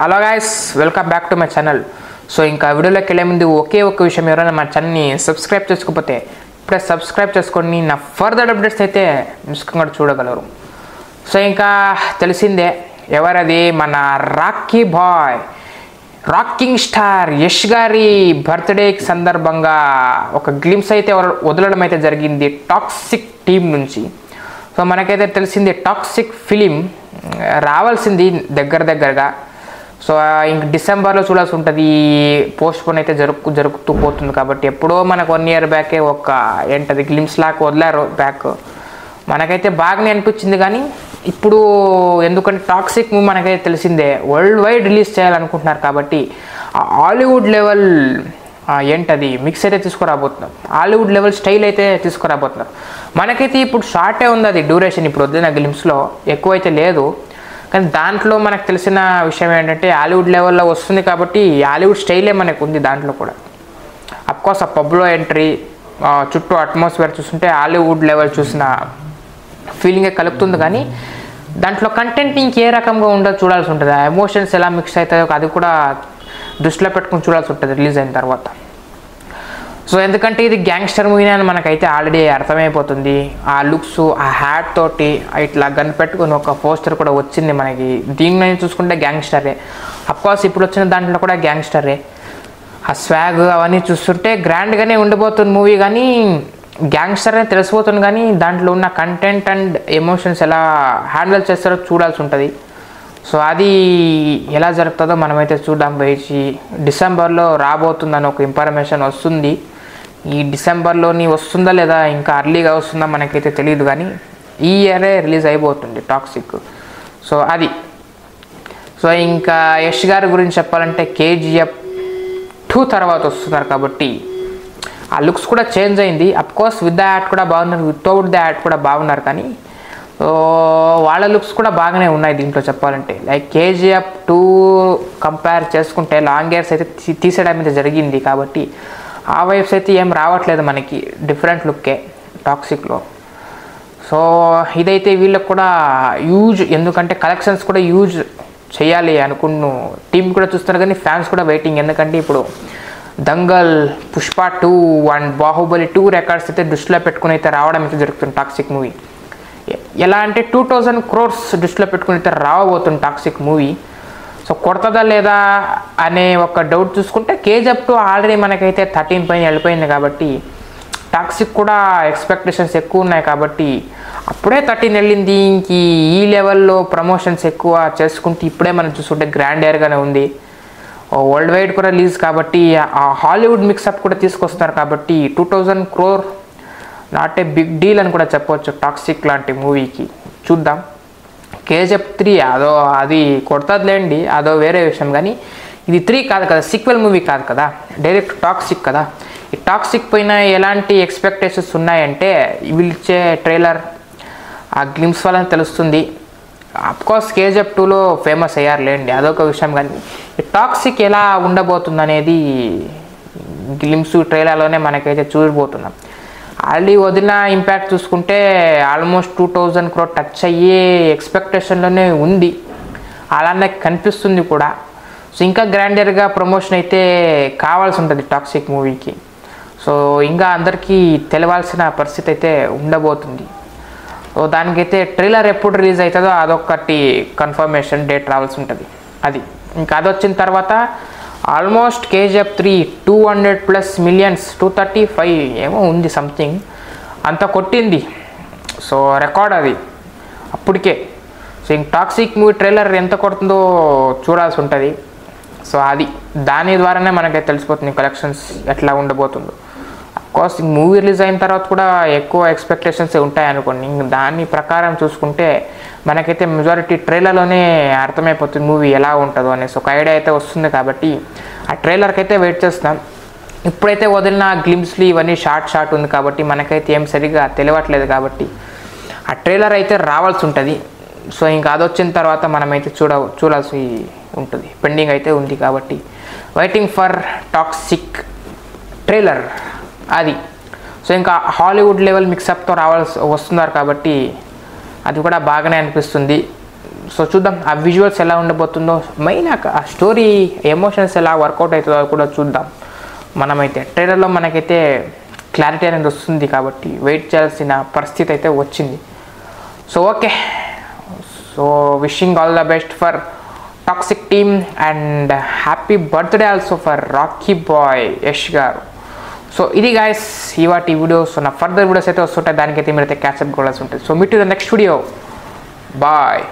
Hello guys, welcome back to my channel. So ఇంకా వీడియోలోకి వెళ్ళే ముందు ఒకే ఒక విషయం, ఎవరైనా మా ఛానల్ని సబ్స్క్రైబ్ చేసుకోకపోతే ఇప్పుడే సబ్స్క్రైబ్ చేసుకొని నా ఫర్దర్ అప్డేట్స్ అయితే మిస్ కాకుండా చూడగలరు. సో ఇంకా తెలిసిందే ఎవరది, మన Rocky boy, rocking star Yash గారి బర్త్డేకి సందర్భంగా ఒక గ్లిమ్స్ అయితే వదలడం అయితే జరిగింది టాక్సిక్ టీం నుంచి. సో మనకైతే తెలిసింది టాక్సిక్ ఫిలిం రావాల్సింది దగ్గరగా. సో ఇంక డిసెంబర్లో చూడాల్సి ఉంటుంది. పోస్ట్పోన్ అయితే జరుగుతూ పోతుంది కాబట్టి ఎప్పుడో మనకు 1 year బ్యాకే ఒక ఏంటది గ్లిమ్స్ లాగా వదిలారు బ్యాక్. మనకైతే బాగానే అనిపించింది, కానీ ఇప్పుడు ఎందుకంటే టాక్సిక్ మూవీ మనకైతే తెలిసిందే వరల్డ్ వైడ్ రిలీజ్ చేయాలనుకుంటున్నారు కాబట్టి హాలీవుడ్ లెవెల్ ఏంటది మిక్స్ అయితే తీసుకురాబోతున్నాం, హాలీవుడ్ లెవెల్ స్టైల్ అయితే తీసుకురాబోతున్నారు. మనకైతే ఇప్పుడు షార్టే ఉంది, అది డ్యూరేషన్ ఇప్పుడు వద్దిన గ్లిమ్స్లో ఎక్కువైతే లేదు. కానీ దాంట్లో మనకు తెలిసిన విషయం ఏంటంటే హాలీవుడ్ లెవెల్లో వస్తుంది కాబట్టి హాలీవుడ్ స్టైలే మనకు ఉంది దాంట్లో కూడా. అఫ్కోర్స్ ఆ పబ్లో ఎంట్రీ, చుట్టూ అట్మాస్ఫియర్ చూస్తుంటే హాలీవుడ్ లెవెల్ చూసిన ఫీలింగే కలుపుతుంది. కానీ దాంట్లో కంటెంట్ ఇంకే రకంగా ఉండదు చూడాల్సి ఉంటుంది. ఆ ఎమోషన్స్ ఎలా మిక్స్ అవుతాయో అది కూడా దృష్టిలో పెట్టుకుని చూడాల్సి ఉంటుంది రిలీజ్ అయిన తర్వాత. సో ఎందుకంటే ఇది గ్యాంగ్స్టర్ మూవీ అని మనకైతే ఆల్రెడీ అర్థమైపోతుంది. ఆ లుక్స్, ఆ హ్యాట్ తోటి ఇట్లా గన్ పెట్టుకుని ఒక పోస్టర్ కూడా వచ్చింది మనకి. దీన్ని చూసుకుంటే గ్యాంగ్స్టరే. అఫ్కోర్స్ ఇప్పుడు వచ్చిన దాంట్లో కూడా గ్యాంగ్స్టరే. ఆ స్వాగ్ అవన్నీ చూస్తుంటే గ్రాండ్గానే ఉండిపోతుంది మూవీ, కానీ గ్యాంగ్స్టర్ అని తెలిసిపోతుంది. కానీ దాంట్లో ఉన్న కంటెంట్ అండ్ ఎమోషన్స్ ఎలా హ్యాండిల్ చేస్తారో చూడాల్సి ఉంటుంది. సో అది ఎలా జరుగుతుందో మనమైతే చూద్దాం వేచి. డిసెంబర్లో రాబోతుందని ఒక ఇన్ఫర్మేషన్ వస్తుంది. ఈ డిసెంబర్లోని వస్తుందా లేదా ఇంకా అర్లీగా వస్తుందా మనకైతే తెలియదు, కానీ ఈ ఇయరే రిలీజ్ అయిపోతుంది టాక్సిక్. సో అది. సో ఇంకా యష్ గారి గురించి చెప్పాలంటే KGF 2 తర్వాత వస్తున్నారు కాబట్టి ఆ లుక్స్ కూడా చేంజ్ అయింది. అఫ్కోర్స్ విత్ ద యాడ్ కూడా బాగున్నారు, వితౌట్ ద యాడ్ కూడా బాగున్నారు. కానీ వాళ్ళ లుక్స్ కూడా బాగానే ఉన్నాయి దీంట్లో చెప్పాలంటే. లైక్ KGF 2 కంపేర్ చేసుకుంటే లాంగ్ ఇయర్స్ అయితే తీసేయడం అయితే జరిగింది కాబట్టి ఆ వైబ్స్ అయితే ఏం రావట్లేదు మనకి, డిఫరెంట్ లుక్కే టాక్సిక్లో. సో ఇదైతే వీళ్ళకి కూడా యూజ్, ఎందుకంటే కలెక్షన్స్ కూడా యూజ్ చేయాలి అనుకున్న టీం కూడా చూస్తున్నారు. కానీ ఫ్యాన్స్ కూడా వెయిటింగ్, ఎందుకంటే ఇప్పుడు దంగల్, పుష్ప 2 అండ్ బాహుబలి 2 రికార్డ్స్ అయితే దృష్టిలో పెట్టుకుని అయితే రావడం అయితే జరుగుతుంది టాక్సిక్ మూవీ. ఎలా అంటే 2000 crores దృష్టిలో పెట్టుకుని అయితే రావబోతుంది టాక్సిక్ మూవీ. సో కొడతదా లేదా అనే ఒక డౌట్ చూసుకుంటే KGF 2 ఆల్రెడీ మనకైతే 13 పైన వెళ్ళిపోయింది కాబట్టి టాక్సిక్ కూడా ఎక్స్పెక్టేషన్స్ ఎక్కువ ఉన్నాయి కాబట్టి అప్పుడే 13 వెళ్ళింది. ఇంక ఈ లెవెల్లో ప్రమోషన్స్ ఎక్కువ చేసుకుంటే ఇప్పుడే మనం చూసుకుంటే గ్రాండ్ ఇయర్గానే ఉంది. వరల్డ్ వైడ్ కూడా రిలీజ్ కాబట్టి ఆ హాలీవుడ్ మిక్సప్ కూడా తీసుకొస్తున్నారు కాబట్టి 2000 crore not a big deal అని కూడా చెప్పవచ్చు టాక్సిక్ లాంటి మూవీకి. చూద్దాం. KGF 3 అది కొడతాదిలేండి, అదో వేరే విషయం. కానీ ఇది 3 కాదు కదా, సీక్వెల్ మూవీ కాదు కదా, డైరెక్ట్ టాక్సిక్ కదా. ఈ టాక్సిక్ పైన ఎలాంటి ఎక్స్పెక్టేషన్స్ ఉన్నాయంటే వీళ్ళు ఇచ్చే ట్రైలర్, ఆ గ్లిమ్స్ వల్ల తెలుస్తుంది. అఫ్కోర్స్ KGF 2లో ఫేమస్ అయ్యారులేండి, అదొక విషయం. కానీ ఈ టాక్సిక్ ఎలా ఉండబోతుంది అనేది గ్లిమ్స్ ట్రైలర్లోనే మనకైతే చూడబోతున్నాం. ఆల్రెడీ వదిలిన ఇంపాక్ట్ చూసుకుంటే ఆల్మోస్ట్ 2000 crore టచ్ అయ్యే ఎక్స్పెక్టేషన్లోనే ఉంది, అలానే కనిపిస్తుంది కూడా. సో ఇంకా గ్రాండర్గా ప్రమోషన్ అయితే కావాల్సి ఉంటుంది టాక్సిక్ మూవీకి. సో ఇంకా అందరికీ తెలవాల్సిన పరిస్థితి అయితే ఉండబోతుంది. సో దానికైతే ట్రైలర్ ఎప్పుడు రిలీజ్ అవుతుందో అదొకటి కన్ఫర్మేషన్ డేట్ రావాల్సి ఉంటుంది. అది ఇంకా అది వచ్చిన తర్వాత ఆల్మోస్ట్ KGF 3 200+ million, 235 ఏమో ఉంది సంథింగ్, అంత కొట్టింది. సో రికార్డ్ అది అప్పటికే. సో ఇంక టాక్సిక్ మూవీ ట్రైలర్ ఎంత కొడుతుందో చూడాల్సి ఉంటుంది. సో అది దాని ద్వారానే మనకైతే తెలిసిపోతుంది కలెక్షన్స్ ఎట్లా ఉండబోతుందో. అఫ్కోర్స్ మూవీ రిలీజ్ అయిన తర్వాత కూడా ఎక్కువ ఎక్స్పెక్టేషన్స్ ఉంటాయి అనుకోండి. ఇంక దాని ప్రకారం చూసుకుంటే మనకైతే మెజారిటీ ట్రైలర్లోనే అర్థమైపోతుంది మూవీ ఎలా ఉంటుందో అనేసి ఒక ఐడియా అయితే వస్తుంది. కాబట్టి ఆ ట్రైలర్కి అయితే వెయిట్ చేస్తాం. ఇప్పుడైతే వదిలిన గ్లిమ్స్లు ఇవన్నీ షార్ట్ ఉంది కాబట్టి మనకైతే ఏం సరిగ్గా తెలియట్లేదు కాబట్టి ఆ ట్రైలర్ అయితే రావాల్సి ఉంటుంది. సో ఇంకా అది వచ్చిన తర్వాత మనమైతే చూడాల్సి ఉంటుంది, పెండింగ్ అయితే ఉంది కాబట్టి వెయిటింగ్ ఫర్ టాక్సిక్ ట్రైలర్ అది. సో ఇంకా హాలీవుడ్ లెవెల్ మిక్సప్తో వస్తున్నారు కాబట్టి అది కూడా బాగానే అనిపిస్తుంది. సో చూద్దాం ఆ విజువల్స్ ఎలా ఉండబోతుందో, మెయిన్ ఆ స్టోరీ ఎమోషన్స్ ఎలా వర్కౌట్ అవుతుందో కూడా చూద్దాం. మనమైతే ట్రైలర్లో మనకైతే క్లారిటీ అనేది వస్తుంది కాబట్టి వెయిట్ చేయాల్సిన పరిస్థితి అయితే వచ్చింది. So okay, so wishing all the best for toxic team and happy birthday also for Rocky boy Yash గారు. సో ఇది గాయస్ ఇవాటి వీడియో. సో నా ఫర్దర్ వీడియోస్ అయితే వస్తుంటాయి, దానికైతే మీరైతే క్యాచ్అప్ కావాల్సి ఉంటుంది. So meet to the next video, bye.